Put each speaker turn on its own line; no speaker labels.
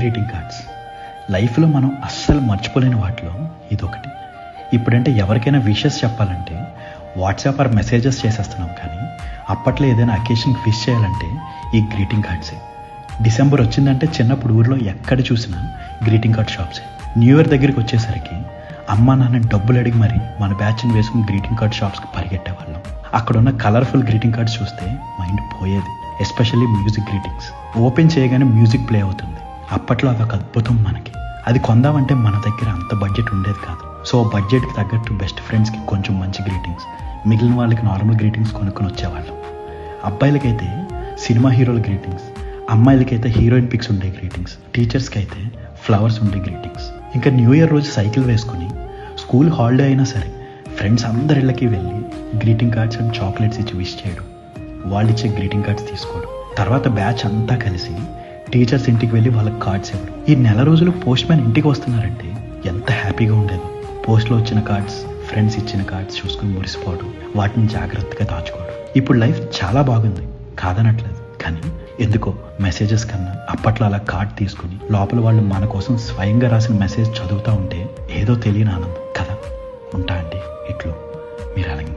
Greeting cards లైఫ్లో మనం అస్సలు మర్చిపోలేని వాటిలో ఇదొకటి. ఇప్పుడంటే ఎవరికైనా విషెస్ చెప్పాలంటే వాట్సాప్ ఆర్ మెసేజెస్ చేసేస్తున్నాం, కానీ అప్పట్లో ఏదైనా అకేషన్కి విష్ చేయాలంటే ఈ గ్రీటింగ్ కార్డ్సే. డిసెంబర్ వచ్చిందంటే చిన్నప్పుడు ఊర్లో ఎక్కడ చూసినా గ్రీటింగ్ కార్డ్ షాప్సే. న్యూ ఇయర్ దగ్గరికి వచ్చేసరికి అమ్మ నాన్న డబ్బులు అడిగి మరి మన బ్యాచ్ని వేసుకుని గ్రీటింగ్ కార్డ్ షాప్స్కి పరిగెట్టేవాళ్ళం. అక్కడ ఉన్న కలర్ఫుల్ గ్రీటింగ్ కార్డ్స్ చూస్తే మైండ్ పోయేది. Especially music greetings. ఓపెన్ చేయగానే మ్యూజిక్ ప్లే అవుతుంది. అప్పట్లో అదొక అద్భుతం మనకి. అది కొందామంటే మన దగ్గర అంత బడ్జెట్ ఉండేది కాదు. సో బడ్జెట్కి తగ్గట్టు బెస్ట్ ఫ్రెండ్స్కి కొంచెం మంచి గ్రీటింగ్స్, మిగిలిన వాళ్ళకి నార్మల్ గ్రీటింగ్స్ కొనుక్కొని వచ్చేవాళ్ళం. అబ్బాయిలకైతే సినిమా హీరోల గ్రీటింగ్స్, అమ్మాయిలకైతే హీరోయిన్ పిక్స్ ఉండే గ్రీటింగ్స్, టీచర్స్కి అయితే ఫ్లవర్స్ ఉండే గ్రీటింగ్స్. ఇంకా న్యూ ఇయర్ రోజు సైకిల్ వేసుకుని స్కూల్ హాలిడే అయినా సరే ఫ్రెండ్స్ అందరిళ్ళకి వెళ్ళి గ్రీటింగ్ కార్డ్స్ అండ్ చాక్లెట్స్ ఇచ్చి విష్ చేయడం, వాళ్ళు ఇచ్చే గ్రీటింగ్ కార్డ్స్ తీసుకోవడం. తర్వాత బ్యాచ్ అంతా కలిసి టీచర్స్ ఇంటికి వెళ్ళి వాళ్ళకి కార్డ్స్ ఇవ్వడం. ఈ నెల రోజులు పోస్ట్ మ్యాన్ ఇంటికి వస్తున్నారంటే ఎంత హ్యాపీగా ఉండేదో. పోస్ట్లో వచ్చిన కార్డ్స్, ఫ్రెండ్స్ ఇచ్చిన కార్డ్స్ చూసుకుని మురిసిపోవడం, వాటిని జాగ్రత్తగా దాచుకోవడం. ఇప్పుడు లైఫ్ చాలా బాగుంది, కాదనట్లేదు. కానీ ఎందుకో మెసేజెస్ కన్నా అప్పట్లో అలా కార్డ్ తీసుకుని లోపల వాళ్ళు మన కోసం స్వయంగా రాసిన మెసేజ్ చదువుతూ ఉంటే ఏదో తెలియని ఆనందం కదా. ఉంటా అండి ఇట్లు, మీరు అలాగే.